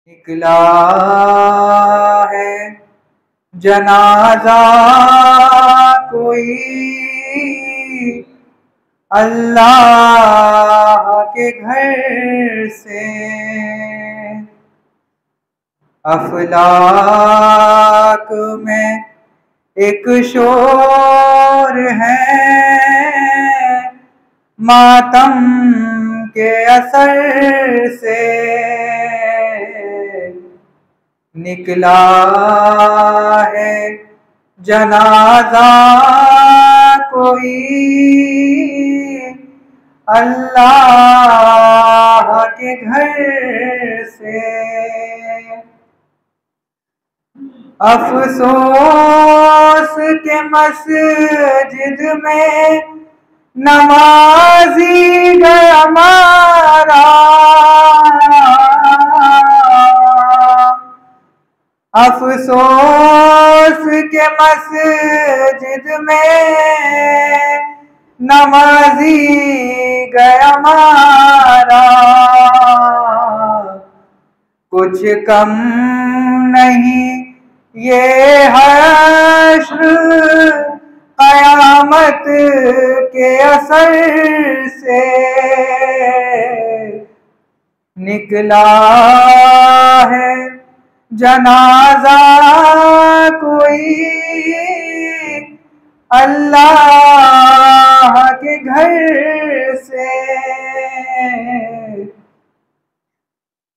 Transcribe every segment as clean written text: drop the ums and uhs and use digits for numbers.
निकला है जनाजा कोई अल्लाह के घर से। अफलाक में एक शोर है मातम के असर से। निकला है जनाजा कोई अल्लाह के घर से। अफसोस के मस्जिद में नमाजी गया हमारा। अफसोस के मस्जिद में नमाजी गया हमारा। कुछ कम नहीं ये हश्र क़यामत के असर से। निकला है जनाजा कोई अल्लाह के घर से।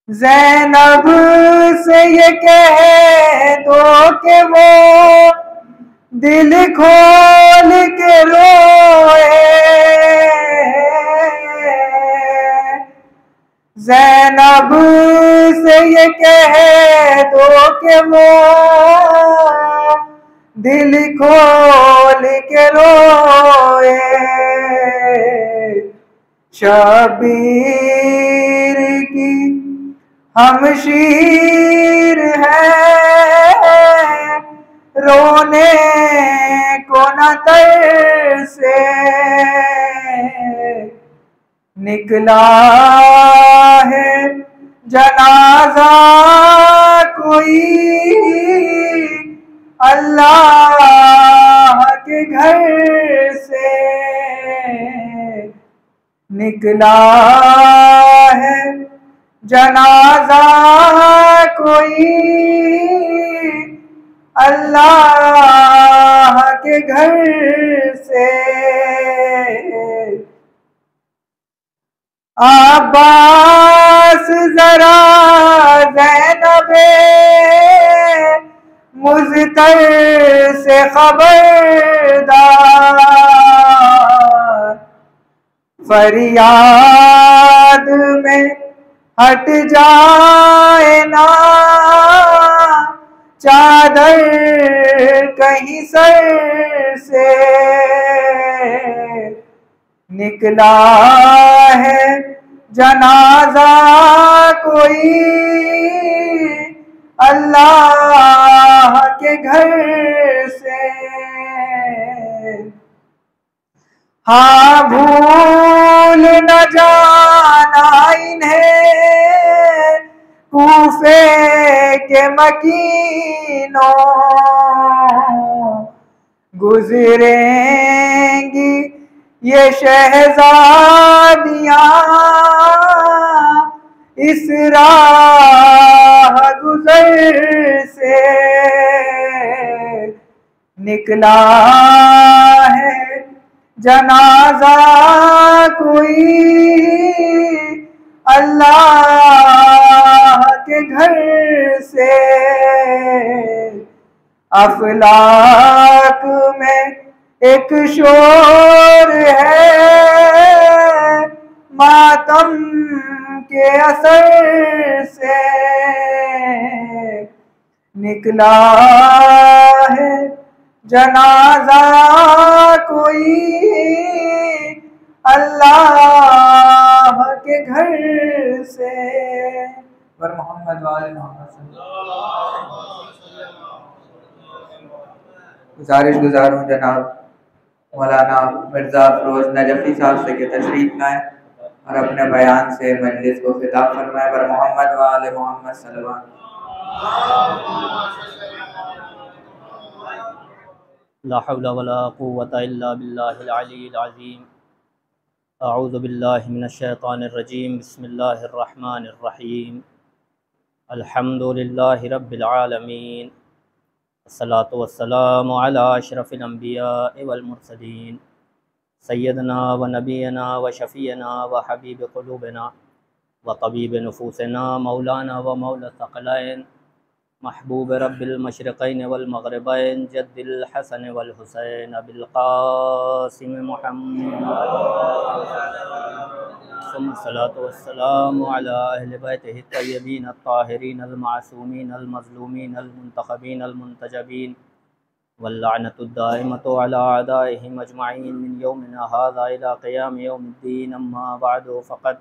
ज़ैनब से ये कह दो कि वो दिल खोल के रोए। ज़ैनब से ये कह दो कि वो दिल खोल के रोए। शबीर की हमशीर है रोने को न तरसे। निकला है जनाजा कोई अल्लाह के घर से। निकला है जनाजा कोई अल्लाह के घर से। अब्बास जरा ज़ैनबे मुज़्तर से खबरदार। फरियाद में हट जाए ना चादर कहीं सर से। निकला है जनाजा कोई अल्लाह के घर से। हाँ भूल न जाना इन्हें कूफे के मकीनों। गुजरेंगी ये शहज़ादियाँ इस राह गुज़र से। निकला है जनाजा कोई अल्लाह के घर से। अफलाक में एक शोर है मातम के असर से। निकला है जनाजा कोई अल्लाह के घर से। वर मोहम्मद वाले मोहम्मद। गुजारिश गुजार हूँ जनाब मौलाना मिर्ज़ा अफरोज़ नजफ़ी साहब से कि तशरीफ़ लाएँ। और अपने बयान से मजलिस को खिताब फरमाए बर मोहम्मद व आले मोहम्मद सल्लल्लाहु ला हौला वला कुव्वता इल्ला बिल्लाहिल अलिय्यिल अज़ीम। अऊज़ु बिल्लाहि मिनश शैतानिर रजीम। बिस्मिल्लाहिर रहमानिर रहीम। अल्हम्दुलिल्लाहि रब्बिल आलमीन। अस्सलातु वस्सलामु अला अशरफिल अंबिया'i वल मुरसलीन सय्यदना व नबियना व शफ़ीना व हबीब क़ुलूबिना व तबीब नुफूसिना मौलाना व मौला थक़लैन महबूब रब्बिल मशरिक़ैन वल मग़रिबैन जद्दिल हसन वल हुसैन अबिल क़ासिम मुहम्मद सल्लल्लाहु वस्सलामु अला अहलि बैतिहि तय्यबीन अत्ताहिरीन अल मासूमीन अल मज़लूमीन अल मुंतख़बीन अल मुंतजबीन वल्लअनतु दाइमतु अला अदाइहिम अजमईन मिन यौमिना हाज़ा इला क़ियाम यौमिद्दीन। अम्मा बअदु फ़क़द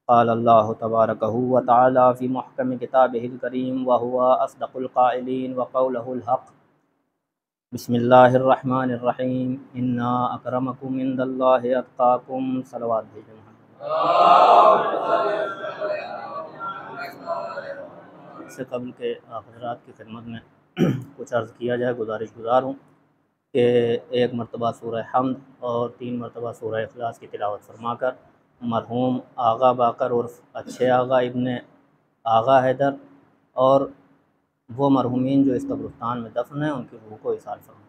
क़ाल अल्लाहु तबारकहु व तआला फ़ी मुहकम किताबिहिल करीम व हुवा अस्दक़ुल क़ाइलीन व क़ौलुहुल हक़। बिस्मिल्लाहिर रहमानिर रहीम। इन्ना अकरमकुम इंदल्लाहि अत्क़ाकुम। सलवात भेजें। इससे कबल के हज़रात की खिदमत में कुछ अर्ज़ किया जाए, गुज़ारिश गुज़ार हूँ कि एक मरतबा सूरह हम्द और 3 मरतबा सूरह इखलास की तिलावत फरमाकर मरहूम आगा बाकर उर्फ़ अच्छे आगा इब्ने आगा हैदर और वो मरहूमीन जो इस कब्रिस्तान में दफन हैं उनकी रूह को इसाल फरमाएं।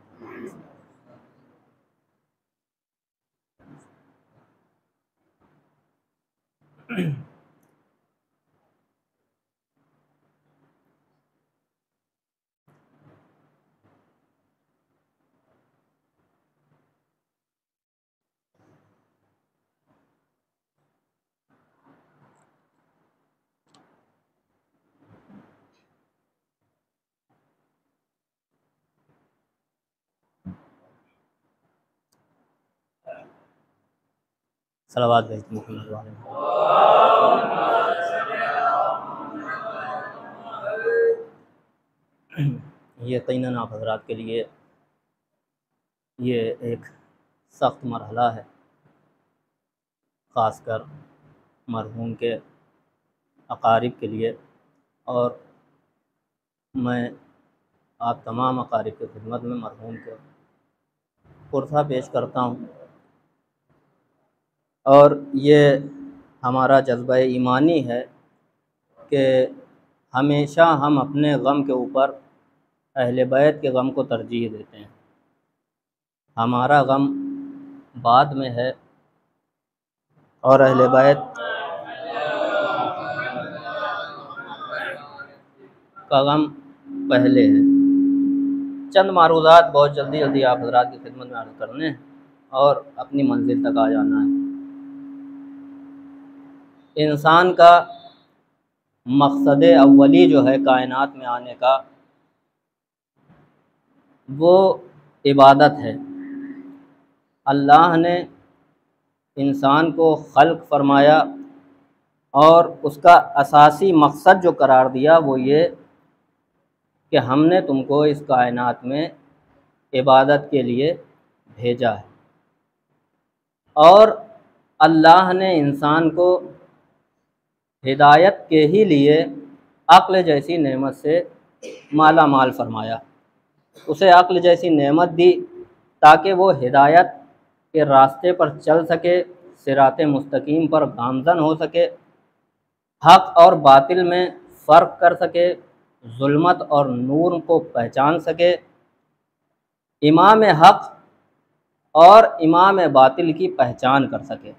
सलावत भेजते मोहम्मद वाले। यकीनन आप हज़रात के लिए ये एक सख्त मरहला है, ख़ासकर मरहूम के अकारिब के लिए। और मैं आप तमाम अकारिब की खिदमत में मरहूम के पुरसा पेश करता हूँ और ये हमारा जज्बा ईमानी है कि हमेशा हम अपने गम के ऊपर अहले बैत के गम को तरजीह देते हैं। हमारा गम बाद में है और अहले बैत का गम पहले है। चंद मारूज़ात बहुत जल्दी आप हज़रात की खिदमत में अर्ज़ करने हैं और अपनी मंजिल तक आ जाना है। इंसान का मकसद अव्वली जो है कायनात में आने का, वो इबादत है। अल्लाह ने इंसान को खल्क़ फरमाया और उसका असासी मकसद जो करार दिया वो ये कि हमने तुमको इस कायनात में इबादत के लिए भेजा है। और अल्लाह ने इंसान को हिदायत के ही लिए अक्ल जैसी नेमत से माला माल फरमाया। उसे अक्ल जैसी नेमत दी ताकि वो हिदायत के रास्ते पर चल सके, सिराते मुस्तकीम पर गामज़न हो सके, हक़ और बातिल में फ़र्क कर सके, जुल्मत और नूर को पहचान सके, इमाम हक़ और इमाम बातिल की पहचान कर सके।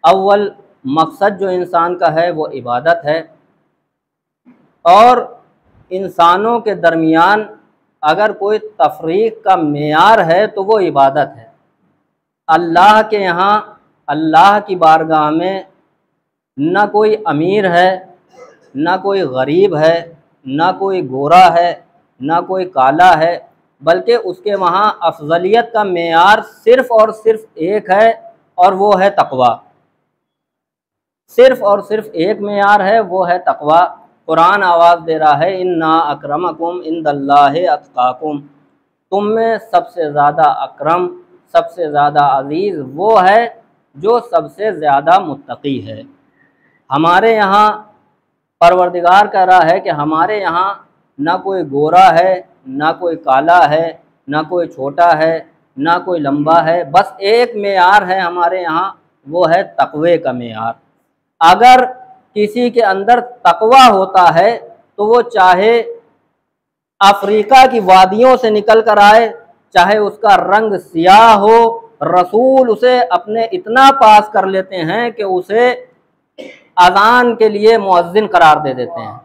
अव्वल मकसद जो इंसान का है वो इबादत है। और इंसानों के दरमियान अगर कोई तफरीक़ का मेयार है तो वो इबादत है। अल्लाह के यहाँ, अल्लाह की बारगाह में न कोई अमीर है, न कोई गरीब है, न कोई गोरा है, न कोई काला है, बल्कि उसके वहाँ अफजलियत का मेयार सिर्फ़ और सिर्फ एक है और वो है तक़वा। सिर्फ़ और सिर्फ एक मेयार है, वो है तक़वा। कुरान आवाज़ दे रहा है, इन्ना अक्रमकुम इंदल्लाहि अत्क़ाकुम। तुम में सबसे ज़्यादा अक्रम, सबसे ज़्यादा अज़ीज़ वो है जो सबसे ज़्यादा मुत्तकी है। हमारे यहाँ परवरदिगार कह रहा है कि हमारे यहाँ ना कोई गोरा है, ना कोई काला है, ना कोई छोटा है, ना कोई लंबा है, बस एक मेयार है हमारे यहाँ, वो है तक़वे का मेयार। अगर किसी के अंदर तक़वा होता है तो वो चाहे अफ्रीका की वादियों से निकल कर आए, चाहे उसका रंग सियाह हो, रसूल उसे अपने इतना पास कर लेते हैं कि उसे अज़ान के लिए मुअज्जिन करार दे देते हैं।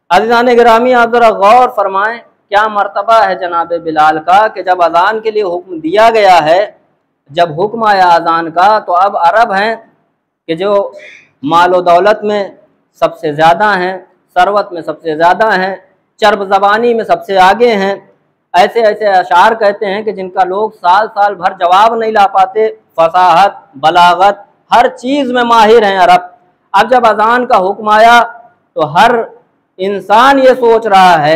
अज़ीज़ान गिरामी, आप ज़रा गौर फरमाएं, क्या मर्तबा है जनाब बिलाल का कि जब अज़ान के लिए हुक्म दिया गया है, जब हुक्म आया अज़ान का, तो अब अरब हैं कि जो माल व दौलत में सबसे ज़्यादा हैं, सरवत में सबसे ज़्यादा हैं, चर्ब ज़बानी में सबसे आगे हैं, ऐसे ऐसे अशार कहते हैं कि जिनका लोग साल साल भर जवाब नहीं ला पाते, फसाहत, बलागत, हर चीज़ में माहिर हैं अरब। अब जब अज़ान का हुक्म आया तो हर इंसान ये सोच रहा है,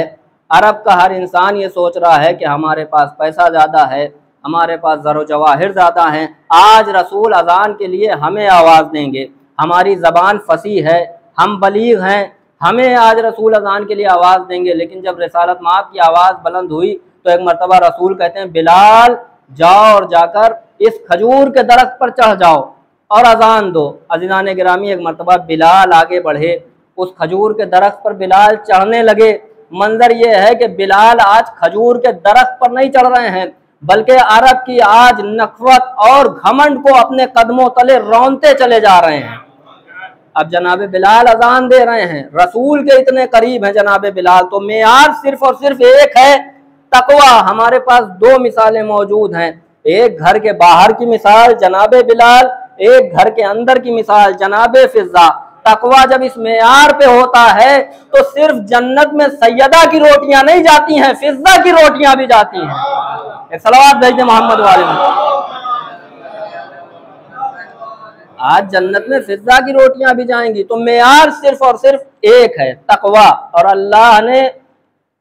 अरब का हर इंसान ये सोच रहा है कि हमारे पास पैसा ज़्यादा है, हमारे पास ज़रो जवाहिर ज़्यादा हैं, आज रसूल अज़ान के लिए हमें आवाज़ देंगे, हमारी ज़बान फसी है, हम बलीग हैं, हमें आज रसूल अज़ान के लिए आवाज़ देंगे। लेकिन जब रिसालत माब की आवाज़ बुलंद हुई तो एक मरतबा रसूल कहते हैं, बिलाल जाओ और जाकर इस खजूर के दरख्त पर चढ़ जाओ और अज़ान दो। अज़ीज़ान गिरामी, एक मरतबा बिलाल आगे बढ़े, उस खजूर के दरख्त पर बिलाल चढ़ने लगे। मंजर ये है कि बिलाल आज खजूर के दरख्त पर नहीं चढ़ रहे हैं, बल्कि अरब की आज नखवत और घमंड को अपने कदमों तले रौंदते चले जा रहे हैं। अब जनाब बिलाल अज़ान दे रहे हैं, रसूल के इतने करीब हैं जनाब बिलाल, तो मेयार सिर्फ और सिर्फ एक है, तकवा। हमारे पास दो मिसालें मौजूद हैं, एक घर के बाहर की मिसाल जनाब बिलाल, एक घर के अंदर की मिसाल जनाब फिज़ा। तकवा जब इस मेयार पे होता है तो सिर्फ जन्नत में सैयदा की रोटियां नहीं जाती हैं, फिज़ा की रोटियां भी जाती हैं। एक सलावत भेज दे मोहम्मद वाले में। आज जन्नत में फिज़ा की रोटियां भी जाएंगी। तो मेयार सिर्फ और सिर्फ एक है, तकवा। और अल्लाह ने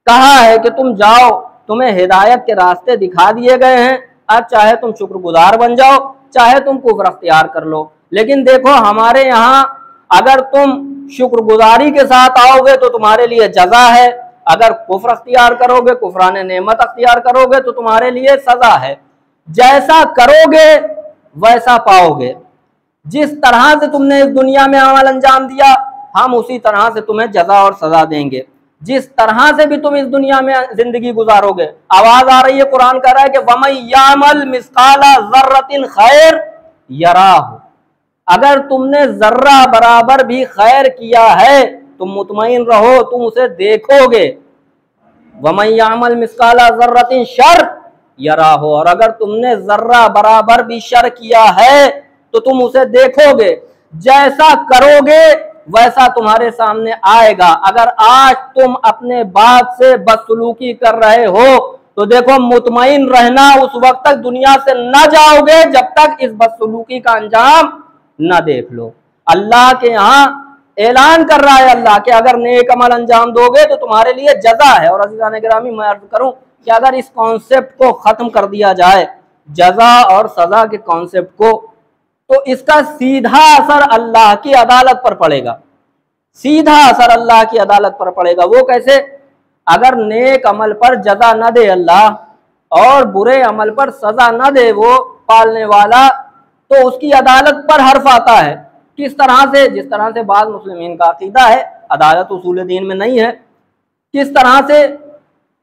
कहा है कि तुम जाओ, तुम्हें हिदायत के रास्ते दिखा दिए गए हैं, अब चाहे तुम शुक्रगुजार बन जाओ, चाहे तुम कुफ्र अख्तियार कर लो। लेकिन देखो, हमारे यहाँ अगर तुम शुक्रगुजारी के साथ आओगे तो तुम्हारे लिए जजा है, अगर कुफ्र अख्तियार करोगे, कुफरान नेमत अख्तियार करोगे तो तुम्हारे लिए सजा है। जैसा करोगे वैसा पाओगे। जिस तरह से तुमने इस दुनिया में अमल अंजाम दिया, हम उसी तरह से तुम्हें जजा और सजा देंगे। जिस तरह से भी तुम इस दुनिया में जिंदगी गुजारोगे, आवाज आ रही है, कुरान कह रहा है कि वमन यामल मिस्काला ज़र्रतिन खैर यराहु, अगर तुमने जर्रा बराबर भी खैर किया है तुम मुतमईन रहो, तुम उसे देखोगे। वमन यामल मिस्काला ज़र्रतिन शर यराहु, और अगर तुमने जर्रा बराबर भी शर किया है तो तुम उसे देखोगे। जैसा करोगे वैसा तुम्हारे सामने आएगा। अगर आज तुम अपने बाप से बदसलूकी कर रहे हो तो देखो, मुतमईन रहना, उस वक्त तक दुनिया से न जाओगे जब तक इस बदसलूकी का अंजाम न देख लो। अल्लाह के यहाँ ऐलान कर रहा है अल्लाह कि अगर नेक अमल अंजाम दोगे तो तुम्हारे लिए जजा है। और अज़ीज़ान गिरामी, मैं अर्ज़ करूं कि अगर इस कॉन्सेप्ट को खत्म कर दिया जाए, जजा और सजा के कॉन्सेप्ट को, तो इसका सीधा असर अल्लाह की अदालत पर पड़ेगा। सीधा असर अल्लाह की अदालत पर पड़ेगा। वो कैसे? अगर नेक अमल पर जजा न दे अल्लाह और बुरे अमल पर सजा न दे वो पालने वाला, तो उसकी अदालत पर हर्फ आता है। किस तरह से? जिस तरह से बाज़ मुस्लिमीन का अकीदा है, अदालत उसूल दीन में नहीं है। किस तरह से?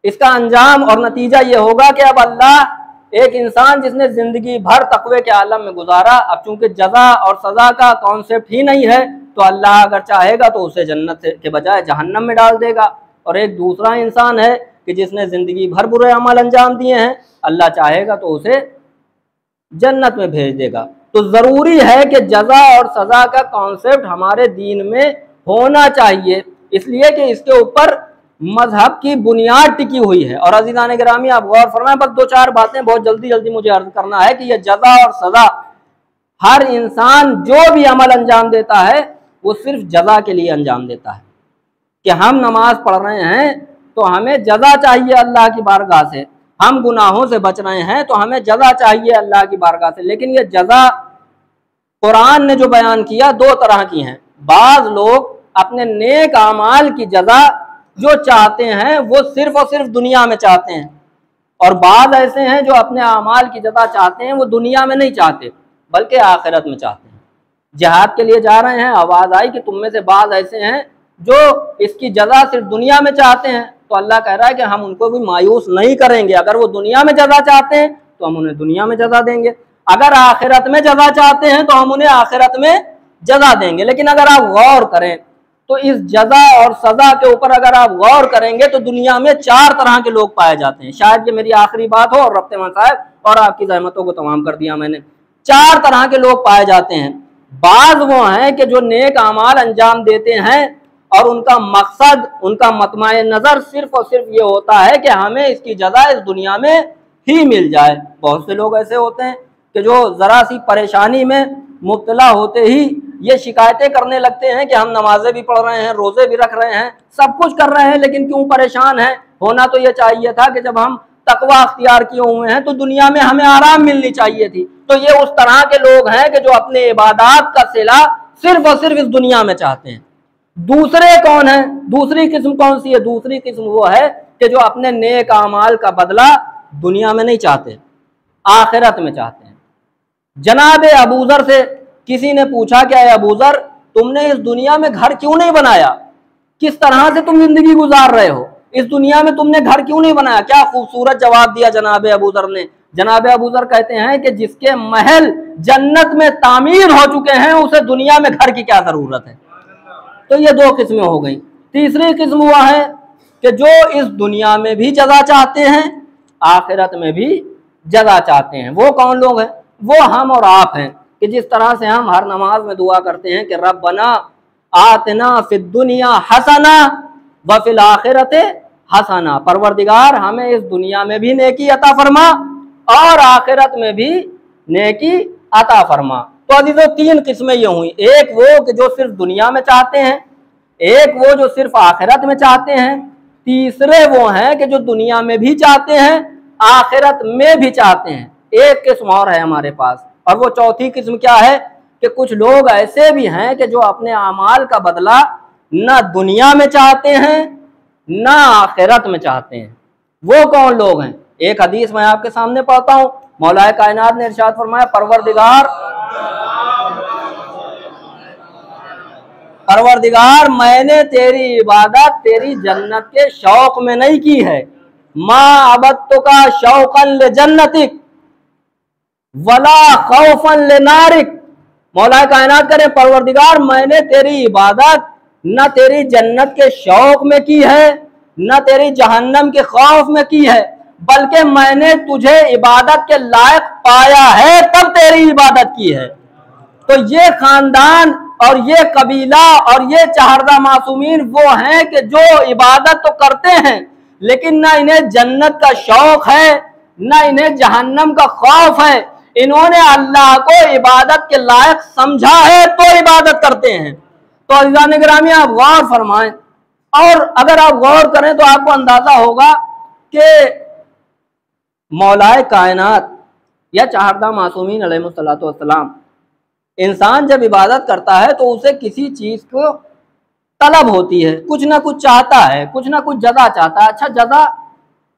इसका अंजाम और नतीजा ये होगा कि अब अल्लाह, एक इंसान जिसने जिंदगी भर तकवे के आलम में गुजारा, अब चूंकि जजा और सजा का कॉन्सेप्ट ही नहीं है, तो अल्लाह अगर चाहेगा तो उसे जन्नत के बजाय जहन्नम में डाल देगा। और एक दूसरा इंसान है कि जिसने जिंदगी भर बुरे अमल अंजाम दिए हैं, अल्लाह चाहेगा तो उसे जन्नत में भेज देगा। तो जरूरी है कि जजा और सजा का कॉन्सेप्ट हमारे दीन में होना चाहिए, इसलिए कि इसके ऊपर मजहब की बुनियाद टिकी हुई है। और अज़ीज़ान गिरामी, आप गौर फरमाएं, बस दो चार बातें बहुत जल्दी जल्दी मुझे अर्ज करना है कि यह जजा और सजा, हर इंसान जो भी अमल अंजाम देता है वो सिर्फ जजा के लिए अंजाम देता है। कि हम नमाज पढ़ रहे हैं तो हमें जजा चाहिए अल्लाह की बारगाह से, हम गुनाहों से बच रहे हैं तो हमें जज़ा चाहिए अल्लाह की बारगाह से। लेकिन ये जज़ा कुरान ने जो बयान किया दो तरह की हैं। बाज़ लोग अपने नेक आमाल की जज़ा जो चाहते हैं वो सिर्फ और सिर्फ दुनिया में चाहते हैं, और बाज़ ऐसे हैं जो अपने आमाल की जज़ा चाहते हैं वो दुनिया में नहीं चाहते बल्कि आखिरत में चाहते हैं। जिहाद के लिए जा रहे हैं, आवाज़ आई कि तुम में से बाज़ ऐसे हैं जो इसकी जज़ा सिर्फ दुनिया में चाहते हैं, तो अल्लाह कह रहा है कि हम उनको भी मायूस नहीं करेंगे। अगर वो दुनिया में जज़ा चाहते हैं तो हम उन्हें दुनिया में जज़ा देंगे, अगर आखिरत में जज़ा चाहते हैं तो हम उन्हें आखिरत में जज़ा देंगे। लेकिन अगर आप गौर करें तो इस जज़ा और सज़ा के ऊपर अगर आप गौर करेंगे तो दुनिया में 4 तरह के लोग पाए जाते हैं। शायद ये मेरी आखिरी बात हो और रब्ते मान साहब और आपकी ज़हमतों को तमाम कर दिया मैंने। 4 तरह के लोग पाए जाते हैं। बाज़ वो हैं कि जो नेक आमाल अंजाम देते हैं और उनका मकसद, उनका मतमाए नज़र सिर्फ और सिर्फ ये होता है कि हमें इसकी जज़ा इस दुनिया में ही मिल जाए। बहुत से लोग ऐसे होते हैं कि जो ज़रा सी परेशानी में मुब्तला होते ही ये शिकायतें करने लगते हैं कि हम नमाजें भी पढ़ रहे हैं, रोज़े भी रख रहे हैं, सब कुछ कर रहे हैं, लेकिन क्यों परेशान हैं। होना तो ये चाहिए था कि जब हम तकवा अख्तियार किए हुए हैं तो दुनिया में हमें आराम मिलनी चाहिए थी। तो ये उस तरह के लोग हैं कि जो अपने इबादत का सिला सिर्फ और सिर्फ इस दुनिया में चाहते हैं। दूसरे कौन है? दूसरी किस्म कौन सी है? दूसरी किस्म वो है कि जो अपने नेक आमाल का बदला दुनिया में नहीं चाहते, आखिरत में चाहते हैं। जनाब अबूजर से किसी ने पूछा कि अबूजर तुमने इस दुनिया में घर क्यों नहीं बनाया, किस तरह से तुम जिंदगी गुजार रहे हो, इस दुनिया में तुमने घर क्यों नहीं बनाया? क्या खूबसूरत जवाब दिया जनाब अबूजर ने। जनाब अबूजर कहते हैं कि जिसके महल जन्नत में तामीर हो चुके हैं उसे दुनिया में घर की क्या जरूरत है। तो ये 2 किस्में हो गई। तीसरी किस्म हुआ है कि जो इस दुनिया में भी जज़ा चाहते हैं, आखिरत में भी जज़ा चाहते हैं। वो कौन लोग हैं? वो हम और आप हैं कि जिस तरह से हम हर नमाज में दुआ करते हैं कि रब्बना आतना फिद दुनिया हसना व फिल आखिरत हसना, परवरदिगार हमें इस दुनिया में भी नेकी अता फरमा और आखिरत में भी नेकी अता फरमा। तो अजीजों 3 किस्में ये हुई। एक वो कि जो सिर्फ दुनिया में चाहते हैं, एक वो जो सिर्फ आखिरत में चाहते हैं, तीसरे वो हैं कि जो दुनिया में भी चाहते हैं आखिरत में भी चाहते हैं। एक किस्म और है हमारे पास, और वो चौथी किस्म क्या है कि कुछ लोग ऐसे भी हैं कि जो अपने अमाल का बदला ना दुनिया में चाहते हैं ना आखिरत में चाहते हैं। वो कौन लोग हैं? एक हदीस मैं आपके सामने पढ़ता हूँ। मौलाए कायनात ने इरशाद फरमाया, परवरदिगार मैंने तेरी इबादत तेरी जन्नत के शौक में नहीं की है। माँ अबदतुका शौकन ले जन्नतिक वला खौफन ले नारिक। मौलाए कायनात करे, परवरदिगार मैंने तेरी इबादत न तेरी जन्नत के शौक में की है न तेरी जहन्नम के खौफ में की है, बल्कि मैंने तुझे इबादत के लायक पाया है तब तेरी इबादत की है। तो ये खानदान और ये कबीला और ये चहरदा मासूमीन वो हैं कि जो इबादत तो करते हैं लेकिन ना इन्हें जन्नत का शौक है ना इन्हें जहन्नम का खौफ है। इन्होंने अल्लाह को इबादत के लायक समझा है तो इबादत करते हैं। तो अज़ीज़ान गिरामी आप गौर फरमाएं, और अगर आप गौर करें तो आपको अंदाजा होगा कि मौलाए कायनात या चहरदा मासूमीन अलैहिमुस्सलातु वस्सलाम, इंसान जब इबादत करता है तो उसे किसी चीज को तलब होती है, कुछ ना कुछ चाहता है, कुछ ना कुछ जज़ा चाहता है। अच्छा, जज़ा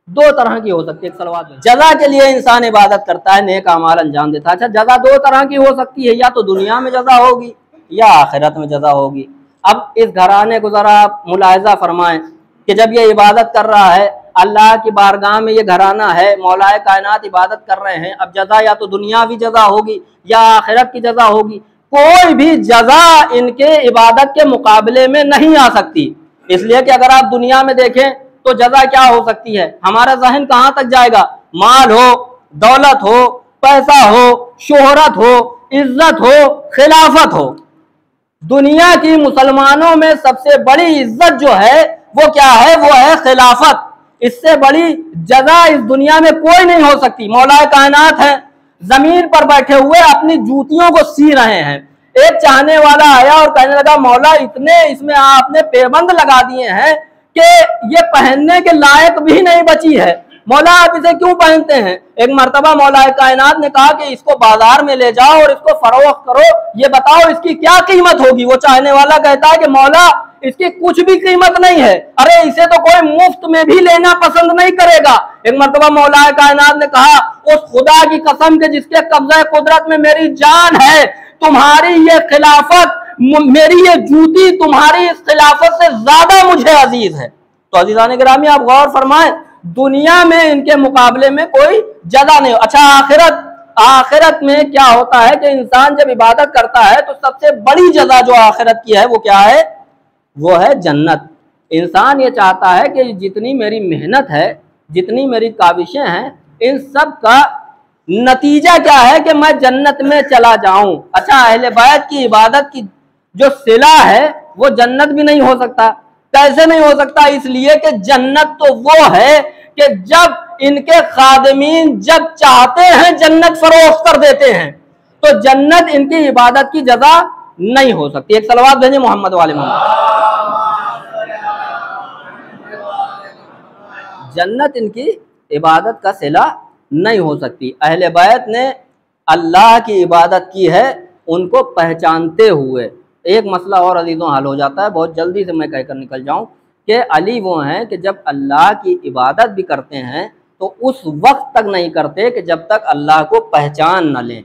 2 तरह की हो सकती है। एक सलवात जज़ा के लिए इंसान इबादत करता है, नेक अमाल अंजाम देता है। अच्छा, जज़ा 2 तरह की हो सकती है, या तो दुनिया में जज़ा होगी या आखिरत में जज़ा होगी। अब इस घराने को जरा आप मुलाहिजा फरमाएं कि जब ये इबादत कर रहा है, अल्लाह की बारगाह में ये घराना है, मौलाए कायनात इबादत कर रहे हैं, अब जज़ा या तो दुनियावी जज़ा होगी या आखिरत की जज़ा होगी। कोई भी जज़ा इनके इबादत के मुकाबले में नहीं आ सकती। इसलिए कि अगर आप दुनिया में देखें तो जज़ा क्या हो सकती है, हमारा ज़हन कहाँ तक जाएगा? माल हो, दौलत हो, पैसा हो, शोहरत हो, इज्जत हो, खिलाफत हो। दुनिया की मुसलमानों में सबसे बड़ी इज्जत जो है वो क्या है? वो है खिलाफत। इससे बड़ी जज़ा इस दुनिया में कोई नहीं हो सकती। मौलाए कायनात है, जमीन पर बैठे हुए अपनी जूतियों को सी रहे हैं। एक चाहने वाला आया और कहने लगा, मौला इतने इसमें आपने पेबंद लगा दिए हैं कि ये पहनने के लायक भी नहीं बची है। मौला आप इसे क्यों पहनते हैं? एक मर्तबा मौला कायनात ने कहा कि इसको बाजार में ले जाओ और इसको फरोख्त करो, ये बताओ इसकी क्या कीमत होगी। वो चाहने वाला कहता है कि मौला इसकी कुछ भी कीमत नहीं है, अरे इसे तो कोई मुफ्त में भी लेना पसंद नहीं करेगा। एक मर्तबा मौला कायनात ने कहा, उस खुदा की कसम के जिसके कब्जा कुदरत में मेरी जान है, तुम्हारी ये खिलाफत, मेरी ये जूती तुम्हारी इस खिलाफत से ज्यादा मुझे अजीज है। तो अजीजान गिरामी आप गौर फरमाएं, दुनिया में इनके मुकाबले में कोई जगह नहीं। अच्छा, आखिरत में क्या होता है कि इंसान जब इबादत करता है तो सबसे बड़ी जगह जो आखिरत की है वो क्या है? वो है जन्नत। इंसान ये चाहता है कि जितनी मेरी मेहनत है, जितनी मेरी काविशें हैं, इन सब का नतीजा क्या है कि मैं जन्नत में चला जाऊं। अच्छा, अहले बैत की इबादत की जो सिला है वो जन्नत भी नहीं हो सकता। कैसे नहीं हो सकता? इसलिए कि जन्नत तो वो है कि जब इनके खादिमीन जब चाहते हैं जन्नत फरोख्त कर देते हैं, तो जन्नत इनकी इबादत की जगह नहीं हो सकती। एक सलवात भेजे मोहम्मद वाले मोहम्मद। जन्नत इनकी इबादत का सिला नहीं हो सकती। अहले बैत ने अल्लाह की इबादत की है उनको पहचानते हुए। एक मसला और अजीज़ों हल हो जाता है, बहुत जल्दी से मैं कहकर निकल जाऊं कि अली वो हैं कि जब अल्लाह की इबादत भी करते हैं तो उस वक्त तक नहीं करते कि जब तक अल्लाह को पहचान न लें,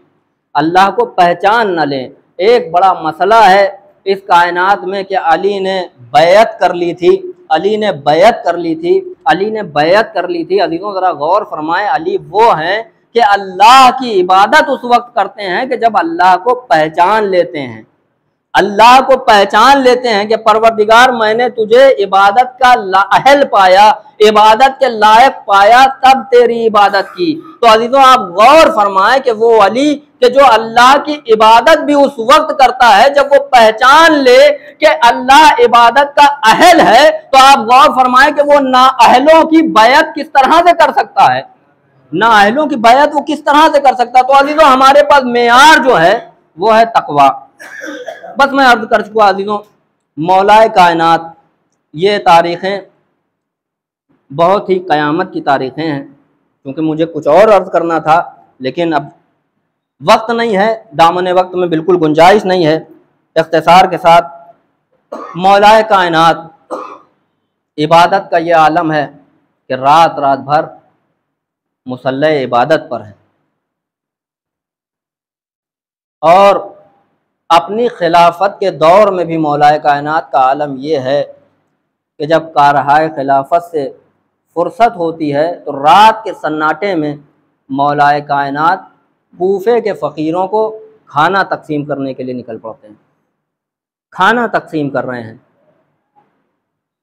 अल्लाह को पहचान न लें। एक बड़ा मसला है इस कायनात में कि अली ने बैत कर ली थी, अली ने बैत कर ली थी, अली ने बैत कर ली थी। अजीज़ों ज़रा गौर फरमाएं, अली वो हैं कि अल्लाह की इबादत उस वक्त करते हैं कि जब अल्लाह को पहचान लेते हैं, अल्लाह को पहचान लेते हैं कि परवरदिगार मैंने तुझे इबादत का अहल पाया, इबादत के लायक पाया, तब तेरी इबादत की। तो अजीजों आप गौर फरमाएं कि वो अली कि जो अल्लाह की इबादत भी उस वक्त करता है जब वो पहचान ले कि अल्लाह इबादत का अहल है। तो आप गौर फरमाएं कि वो नाअहलों की बैत किस तरह से कर सकता है, नाअहलों की बैत वो किस तरह से कर सकता है। तो अजीजों हमारे पास मेयार जो है वो है तकवा। बस मैं अर्ज कर चुका अजीजों, मौलाए कायनात ये तारीखें बहुत ही क़यामत की तारीखें हैं, क्योंकि मुझे कुछ और अर्ज करना था लेकिन अब वक्त नहीं है, दामने वक्त में बिल्कुल गुंजाइश नहीं है। इख्तिसार के साथ मौलाए कायनात इबादत का ये आलम है कि रात रात भर मुसल्ले इबादत पर है और अपनी खिलाफत के दौर में भी मौलाए कायनात का आलम यह है कि जब कारहाए खिलाफत से फुर्सत होती है तो रात के सन्नाटे में मौलाए कायनात कूफे के फ़कीरों को खाना तकसीम करने के लिए निकल पड़ते हैं। खाना तकसीम कर रहे हैं।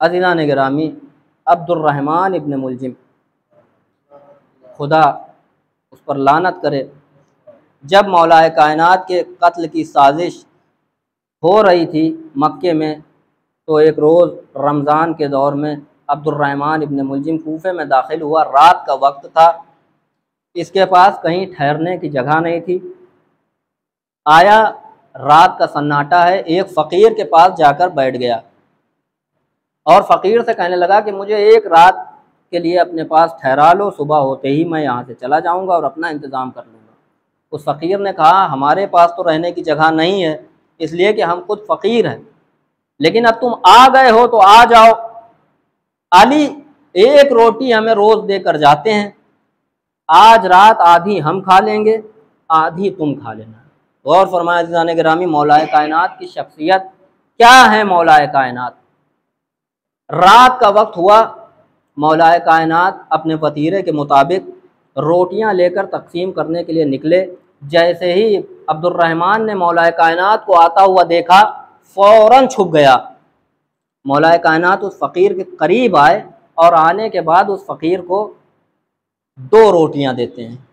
अज़ीज़ान गिरामी, अब्दुर्रहमान इब्न मुलजिम, खुदा उस पर लानत करे, जब मौलाए कायनात के कत्ल की साजिश हो रही थी मक्के में, तो एक रोज़ रमज़ान के दौर में अब्दुर्रहमान इब्न मुलजिम कूफे में दाखिल हुआ। रात का वक्त था, इसके पास कहीं ठहरने की जगह नहीं थी। आया, रात का सन्नाटा है, एक फ़कीर के पास जाकर बैठ गया और फ़कीर से कहने लगा कि मुझे एक रात के लिए अपने पास ठहरा लो, सुबह होते ही मैं यहाँ से चला जाऊँगा और अपना इंतज़ाम कर लूँगा। उस फ़कीर ने कहा, हमारे पास तो रहने की जगह नहीं है, इसलिए कि हम खुद फ़कीर हैं, लेकिन अब तुम आ गए हो तो आ जाओ। अली एक रोटी हमें रोज़ देकर जाते हैं, आज रात आधी हम खा लेंगे, आधी तुम खा लेना। गौर फरमाया अज़ीज़ान गिरामी, मौलाए कायनात की शख्सियत क्या है। मौलाए कायनात रात का वक्त हुआ, मौलाए कायनात अपने वतीरे के मुताबिक रोटियां लेकर तकसीम करने के लिए निकले। जैसे ही अब्दुर्रहमान ने मौलाए कायनात को आता हुआ देखा, फ़ौरन छुप गया। मौलाए कायनात उस फ़कीर के करीब आए और आने के बाद उस फ़कीर को 2 रोटियां देते हैं।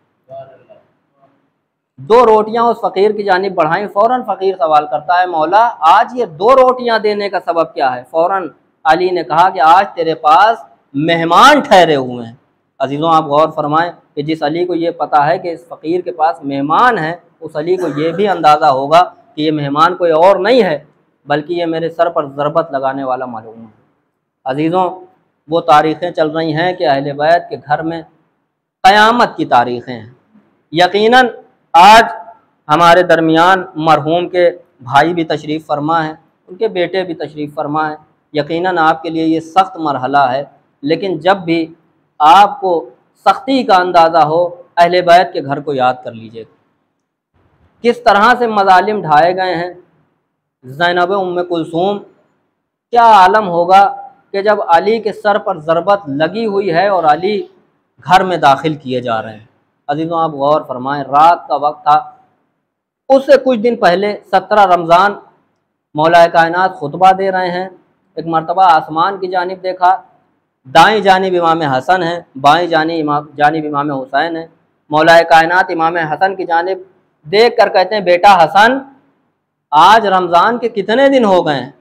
2 रोटियां उस फ़कीर की जानिब बढ़ाई। फ़ौरन फ़कीर सवाल करता है, मौला आज ये 2 रोटियां देने का सबब क्या है? फ़ौरन अली ने कहा कि आज तेरे पास मेहमान ठहरे हुए हैं। अजीज़ों आप गौर फरमाएं कि जिस अली को ये पता है कि इस फ़कीर के पास मेहमान है, उस अली को ये भी अंदाज़ा होगा कि ये मेहमान कोई और नहीं है बल्कि ये मेरे सर पर ज़रबत लगाने वाला मालूम है। अजीज़ों वो तारीख़ें चल रही हैं कि अहले बैत के घर में क़यामत की तारीख़ें हैं। यकीनन आज हमारे दरमियान मरहूम के भाई भी तशरीफ़ फरमा हैं, उनके बेटे भी तशरीफ़ फरमा हैं। यकीनन आपके लिए ये सख्त मरहला है, लेकिन जब भी आपको सख्ती का अंदाज़ा हो, अहले बैत के घर को याद कर लीजिए। किस तरह से मज़ालिम ढाए गए हैं। ज़ैनब उम्मे कुलसूम, क्या आलम होगा कि जब अली के सर पर ज़रबत लगी हुई है और अली घर में दाखिल किए जा रहे हैं। अज़ीज़ों, आप गौर फरमाएं, रात का वक्त था। उससे कुछ दिन पहले 17 रमज़ान मौला कायनात खुतबा दे रहे हैं। एक मरतबा आसमान की जानिब देखा, दाएं जानिब इमाम हसन है, बाएं जानिब इमाम हुसैन है। मौला कायनात इमाम हसन की जानिब देख कर कहते हैं, बेटा हसन, आज रमज़ान के कितने दिन हो गए हैं?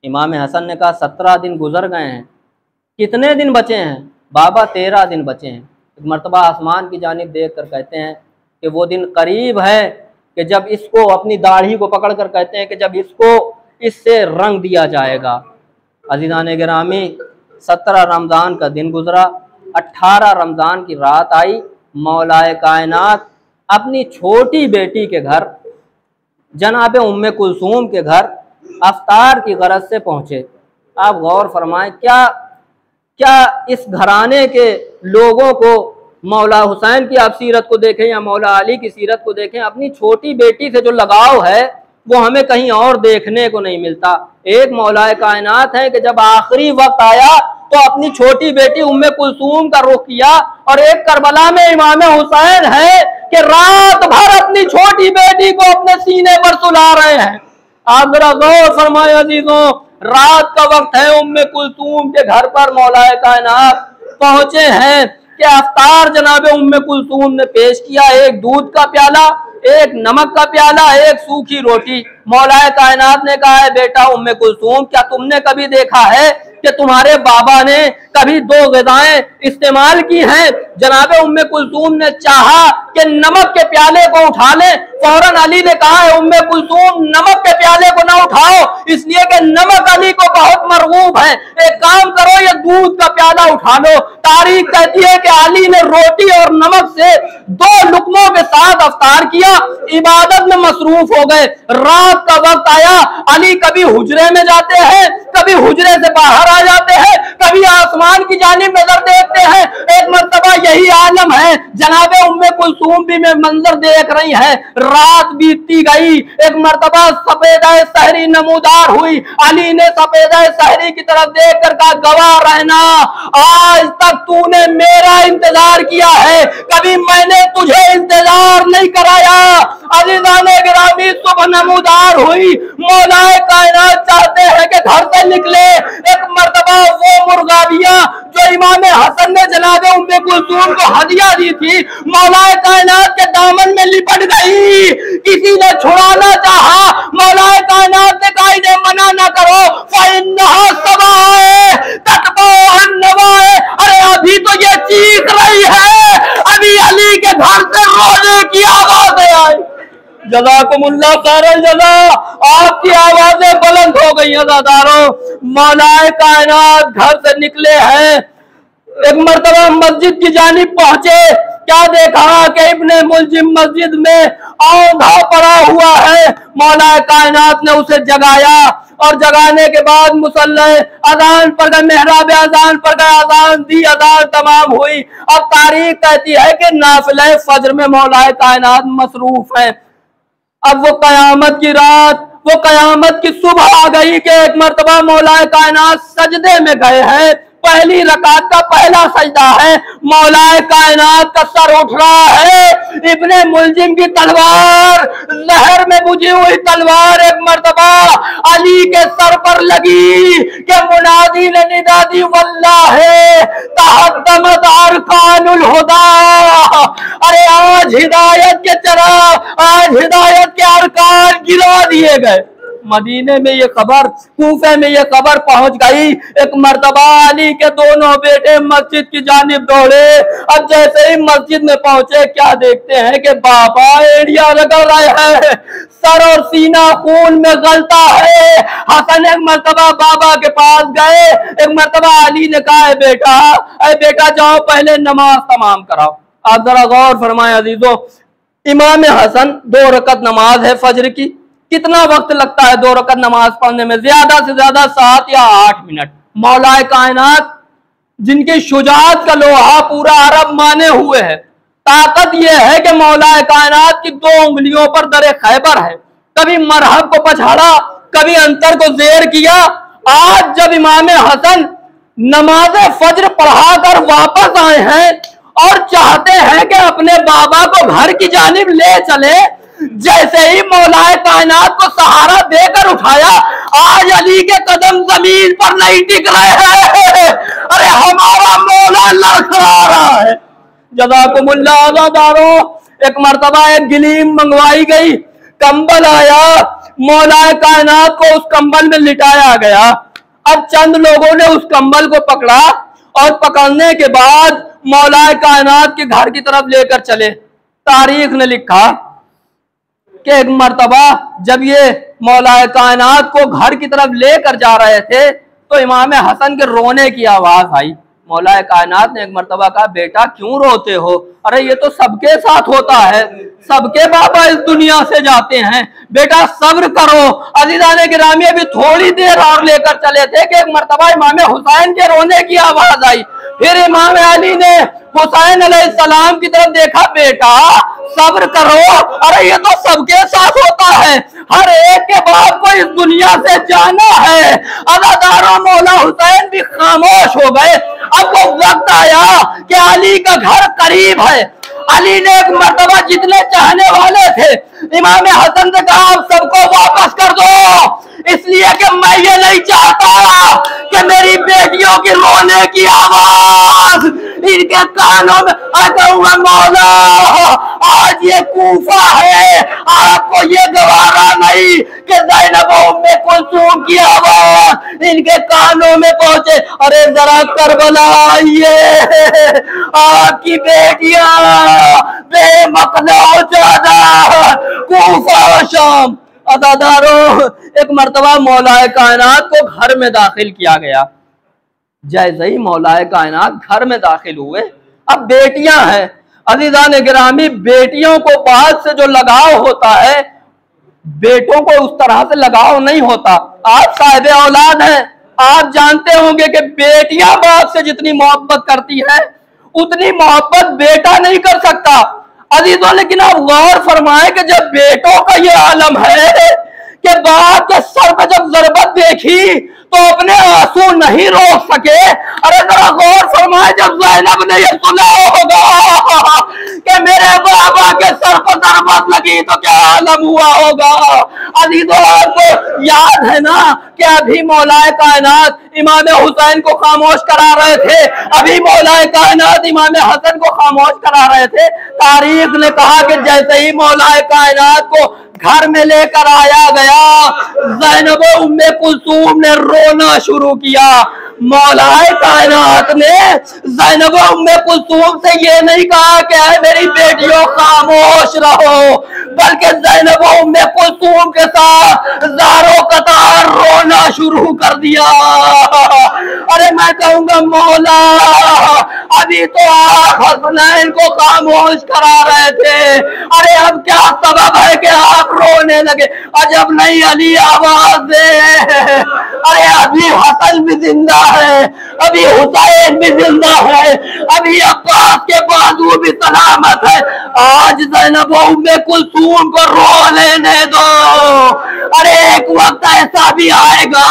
इमाम हसन ने कहा, 17 दिन गुजर गए हैं। कितने दिन बचे हैं? बाबा 13 दिन बचे हैं। एक मरतबा आसमान की जानिब देख कर कहते हैं कि वो दिन करीब है कि जब इसको, अपनी दाढ़ी को पकड़ कर कहते हैं कि जब इसको इससे रंग दिया जाएगा। अज़ीज़ान गिरामी, 17 रमज़ान का दिन गुजरा, 18 रमज़ान की रात आई। मौलाए कायनात अपनी छोटी बेटी के घर, जनाब उम्मे कुलसूम के घर अफ्तार की गरज से पहुँचे। आप गौर फरमाएं, क्या इस घराने के लोगों को मौला हुसैन की आप सीरत को देखें या मौला अली की सीरत को देखें, अपनी छोटी बेटी से जो लगाव है वो हमें कहीं और देखने को नहीं मिलता। एक मौला कायनात है कि जब आखिरी वक्त आया तो अपनी छोटी बेटी उम्मे कुलसूम का रुख किया, और एक करबला में इमाम हुसैन है कि रात भर अपनी छोटी बेटी को अपने सीने पर सुला रहे हैं। आप जरा गौर फरमाए अजीजों, रात का वक्त है, उम्मे कुलसूम के घर पर मौलाए कायनात पहुंचे हैं कि अफ्तार जनाब उम्मे कुलसूम ने पेश किया। एक दूध का प्याला, एक नमक का प्याला, एक सूखी रोटी। मौलाए कायनात ने कहा है, बेटा उम्मे कुलसूम, क्या तुमने कभी देखा है कि तुम्हारे बाबा ने कभी 2 ग़िज़ाएं इस्तेमाल की हैं? जनाब उम्मे कुलसूम ने चाहा कि नमक के प्याले को उठा ले, फौरन अली ने कहा है, उम्मे कुलसूम नमक के प्याले को ना उठाओ, इसलिए कि नमक अली को बहुत मरगूब है। एक काम करो, ये दूध का प्याला उठा लो। तारीख कहती है कि अली ने रोटी और नमक से 2 लुकमों के साथ अफ्तार किया, इबादत में मसरूफ हो गए। रात का वक्त आया, अली कभी हुजरे में जाते हैं, कभी हुजरे से बाहर आ जाते हैं, कभी आसमान की जानिब नजर देखते हैं। एक मर्तबा यही आलम है, जनाबे उम्मे कुलसूम भी में मंजर देख रही है। रात बीतती गई, एक मर्तबा सफेदाए सहरी नमूदार हुई। अली ने सफेदाए सहरी की तरफ देख कर कहा, गवाह रहना, आज तक तूने मेरा इंतजार किया है, कभी मैंने तुझे इंतजार नहीं कराया। अज़ीज़ाने गिरामी, सुबह नमूदार हुई। मौलाए कायनात चाहते हैं कि घर से निकले। एक मर्तबा वो मुर्गाबियां जो इमाम हसन ने जनाबे उम्मे कुलसूम को हदिया दी थी, मौलाए कायनात के दामन में लिपट गई। किसी ने छुड़ाना चाहा, मौलाए कायनात ने कहा, इन्हें मना ना करो, फ़इन्नहा सवाए ततबा अन्नवाए। अरे अभी तो ये चीख रही है, अभी अली के घर से रोने की आवाज़ें आई। जज़ाकुमुल्लाह खैरल जज़ा, आपकी आवाजें बुलंद हो गई अज़ादारों। मौलाए कायनात घर से निकले हैं, एक मर्तबा मस्जिद की जानिब पहुंचे। क्या देखा कि इब्ने मुलजिम मस्जिद में औंधा पड़ा हुआ है। मौलाए कायनात ने उसे जगाया और जगाने के बाद मुसल्ले अजान पर गए, मेहराब अजान पर गए, अजान दी, अजान तमाम हुई। अब तारीख कहती है कि नाफिले फज्र में मौलाए कायनात मसरूफ है। अब वो कयामत की रात, वो कयामत की सुबह आ गई कि एक मर्तबा मौलाए कायनात सजदे में गए हैं। पहली रकात का पहला सजदा है, मौलाए कायनात का सर उठ रहा है। इब्ने मुलजिम की तलवार, जहर में बुझी हुई तलवार एक मर्तबा अली के सर पर लगी कि मुनादी ने निदा दी, वल्लाहि तहद्दमत अरकानुल हुदा। अरे आज हिदायत के चराग, आज हिदायत के अरकान गिरा दिए गए। मदीने में ये खबर, कूफे में ये खबर पहुंच गई। एक मर्तबा अली के दोनों बेटे मस्जिद की जानिब दौड़े। अब जैसे ही मस्जिद में पहुंचे, क्या देखते हैं कि बाबा एड़िया रगड़ रहे हैं, सर और सीना खून में गलता है। हसन एक मर्तबा बाबा के पास गए। एक मर्तबा अली ने कहा, बेटा जाओ पहले नमाज तमाम कराओ। आप जरा गौर फरमाएं अजीजों, इमाम हसन 2 रकत नमाज है फजर की, कितना वक्त लगता है 2 रकत नमाज पढ़ने में? ज्यादा से ज्यादा 7 या 8 मिनट। मौलाए कायनात जिनके शुजाअत का लोहा पूरा अरब माने हुए है, ताकत यह है कि मौलाए कायनात की 2 उंगलियों पर दरे खैबर है। कभी मरहब को पछाड़ा, कभी अंतर को जेर किया। आज जब इमाम हसन नमाज फज्र पढ़ाकर वापस आए हैं और चाहते हैं कि अपने बाबा को घर की जानिब ले चले, जैसे ही मौलाए कायनात को सहारा देकर उठाया, आज अली के कदम जमीन पर नहीं टिक रहे हैं। अरे हमारा मौला लड़खड़ा रहा है। जज़ाकुमुल्लाह आज़ादारों, एक मर्तबा एक गिलीम मंगवाई गई, कंबल आया, मौलाए कायनात को उस कंबल में लिटाया गया। अब चंद लोगों ने उस कंबल को पकड़ा और पकड़ने के बाद मौलाए कायनात के घर की तरफ लेकर चले। तारीख ने लिखा कि एक मर्तबा जब ये मौलाए कायनात को घर की तरफ लेकर जा रहे थे तो इमाम हसन के रोने की आवाज आई। मौलाए कायनात ने एक मर्तबा कहा, बेटा क्यों रोते हो? अरे ये तो सबके साथ होता है, सबके बाबा इस दुनिया से जाते हैं, बेटा सब्र करो। अज़ीज़ाने गिरामी अभी थोड़ी देर और लेकर चले थे कि एक मर्तबा इमाम हुसैन के रोने की आवाज आई। फिर इमाम अली ने हुसैन अलैहिस्सलाम की तरफ देखा, बेटा सब्र करो। अरे ये तो सबके साथ होता है, हर एक के बाप को इस दुनिया से जाना है। अज़ादारों, मौला हुसैन भी खामोश हो गए। अब वो वक्त आया कि अली का घर करीब है। अली ने एक मर्तबा जितने चाहने वाले थे इमाम हसन से कहा, आप सबको वापस कर दो, इसलिए कि मैं ये नहीं चाहता कि मेरी बेटियों की रोने की आवाज इनके कानों में कहूँगा, मौला आज ये कूफा है, आपको ये गवारा नहीं कि ज़ैनब उम्मे कुलसूम की आवाज इनके कानों में पहुंचे। अरे जरा करबला आइए, आपकी बेटियां बेमकना ज्यादा कूफा शाम। अदादारों, एक मर्तबा मौलाए कायनात को घर में दाखिल किया गया। जैसे ही मौलाए कायनात घर में दाखिल हुए, अब बेटियां हैं। अज़ीज़ाने गिरामी, बेटियों को बात से जो लगाव होता है, बेटों को उस तरह से लगाव नहीं होता। आप साहिब औलाद हैं, आप जानते होंगे कि बेटियां बाप से जितनी मोहब्बत करती हैं उतनी मोहब्बत बेटा नहीं कर सकता। अजीजों, लेकिन आप गौर फरमाएं कि जब बेटों का ये आलम है कि बाप के सर पे जब जरबत देखी तो अपने आंसू नहीं रोक सके। अरे जरा गौर फरमाए, जब ज़ैनब ने ये सुना होगा कि मेरे बाबा के सर पर जरबत लगी तो क्या आलम हुआ होगा। अजीजों, आपको याद है ना कि अभी मौलाए कायनात इमाम हुसैन को खामोश करा रहे थे, अभी मौलाए कायनात इमाम हसन को खामोश करा रहे थे। तारीख ने कहा कि जैसे ही मौलाए कायनात को घर में लेकर आया गया, ज़ैनब उम्मे कुलसूम ने रोना शुरू किया। मौलाए कायनात ने ज़ैनब उम्मे कुलसूम से ये नहीं कहा कि मेरी बेटियों खामोश रहो, बल्कि ज़ैनब उम्मे कुलसूम के साथ ज़ारो कतार रोना शुरू कर दिया। अरे मैं कहूंगा, मौला अभी तो आप हसनैन को खामोश करा रहे थे, अरे अब क्या सबब है कि आप रोने लगे? अजब नहीं, अली आवाज दे। अरे अभी हसन भी जिंदा है, अभी हुसैन भी जिंदा है, अभी अब्बास के बाजू भी सलामत है। आज ज़ैनब उम्मे कुलसूम को रो लेने दो। अरे एक वक्त ऐसा भी आएगा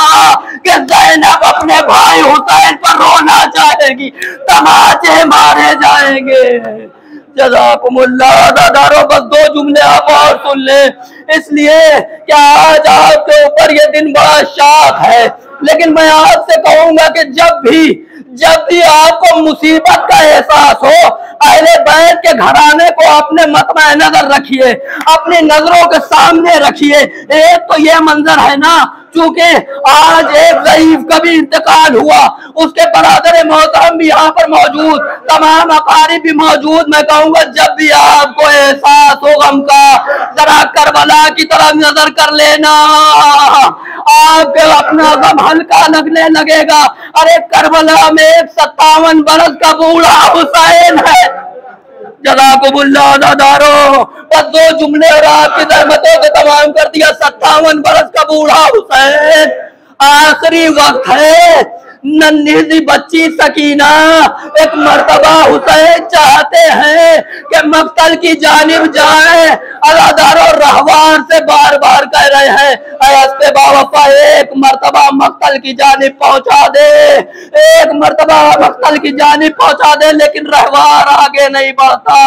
कि ज़ैनब अपने भाई हुसैन पर रोना चाहेगी, तमाचे मारे जाएंगे। जज़ाकुमुल्लाह। दादारो, बस 2 जुमले आप और सुन ले, इसलिए कि आज आपके ऊपर ये दिन बड़ा शाख है। लेकिन मैं आपसे कहूंगा कि जब भी आपको मुसीबत का एहसास हो, अहले बैत के घराने को अपने मतमे नजर रखिए, अपनी नजरों के सामने रखिए। एक तो ये मंजर है ना, चूंकि आज एक ज़ईफ का भी इंतकाल हुआ, उसके बरादर मोहतरम भी यहाँ पर मौजूद, तमाम अकारिब भी मौजूद। मैं कहूँगा, जब भी आपको एहसास हो गम का, जरा करबला की तरफ नजर कर लेना, आपके अपना गम हल्का लगने लगेगा। अरे करबला में 57 बरस का बूढ़ा हुसैन है, जज़ाकुमुल्लाह अज़ादारो। बस 2 जुमले और आपकी रहमतों को तमाम कर दिया। 57 बरस का बूढ़ा हुसैन, आखिरी वक्त है। नन्ही सी बच्ची सकीना एक मर्तबा हुसैन चाहते हैं कि मक्तल की जानिब जाए। अज़ादारों रहवार से बार बार कह रहे हैं, ऐसे बाबा एक मर्तबा मक्तल की जानिब पहुंचा दे, एक मर्तबा मक्तल की जानिब पहुंचा दे, लेकिन रहवार आगे नहीं बढ़ता।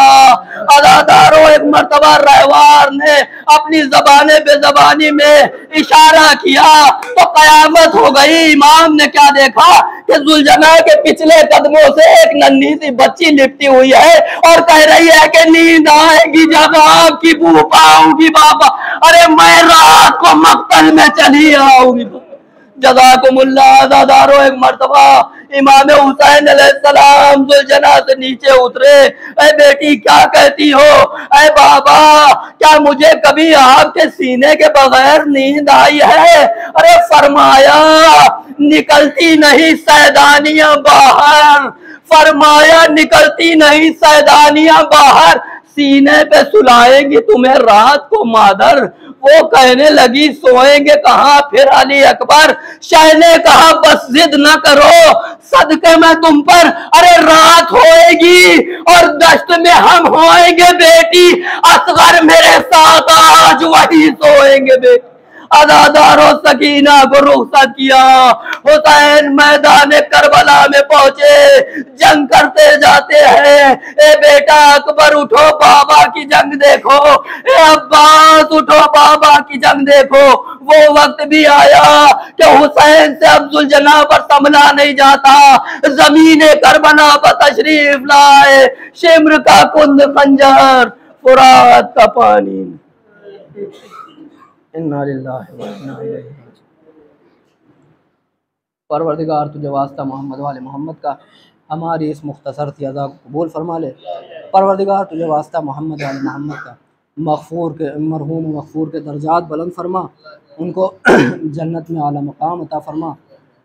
अज़ादारों एक मर्तबा रहवार ने अपनी ज़बाने बेज़बानी में इशारा किया तो कयामत हो गई। इमाम ने क्या देखा कि जुलजना के पिछले कदमों से एक नन्ही सी बच्ची लिपटी हुई है और कह रही है कि नींद आएगी जब आपकी बू पाऊंगी बाबा। अरे मैं रात को मक्तल में चली आऊंगी। जज़ाकुमुल्लाह अज़ादारो। एक मर्तबा इमाम हुसैन अलैहिस्सलाम जुलजना से नीचे उतरे। ऐ बेटी क्या कहती हो? ऐ बाबा क्या मुझे कभी आपके सीने के बगैर नींद आई है? अरे फरमाया निकलती नहीं सैदानियां बाहर, फरमाया निकलती नहीं सैदानियां बाहर, सीने पे सुलाएंगी तुम्हें रात को मादर। वो कहने लगी सोएंगे कहाँ फिर अली अकबर। शाह ने कहा बस जिद न करो, सदके में तुम पर। अरे रात होएगी और दश्त में हम होएंगे बेटी, असगर मेरे साथ आज वही सोएंगे बेटी। अज़ादारों सकीना को रुखसत किया। हुसैन मैदान करबला में पहुंचे, जंग करते जाते हैं। ए बेटा अकबर उठो बाबा की जंग देखो, ए अब्बास उठो बाबा की जंग देखो। वो वक्त भी आया कि हुसैन से अब्दुल जना पर संभला नहीं जाता। जमीने करबला पर तशरीफ लाए, शिम्र का कुंद खंजर, फुरात का पानी। इन्ना लिल्लाहि व इन्ना इलैहि राजिऊन। परवरदिगार तुझे वास्ता मोहम्मद वाले मोहम्मद का हमारी इस मुख्तसर सी अज़ा को कबूल फरमा ले। परवरदिगार तुझे वास्ता मोहम्मद वाले मोहम्मद का मग़फ़ूर के मरहूम मग़फ़ूर के दर्जात बुलंद फरमा, उनको जन्नत में आला मकाम अता फरमा,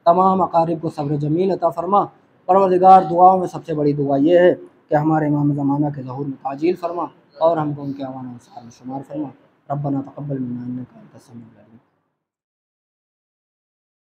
तमाम अकारिब को सब्र जमील अता फरमा। परवरदिगार दुआओं में सबसे बड़ी दुआ ये है कि हमारे इमाम ज़माना के ज़हूर में ताजील फरमा और हमको उनके अवान में शुमार फरमा। रब्बना तक़ब्बल मिन्ना इन्नका अंतस समीउल अलीम।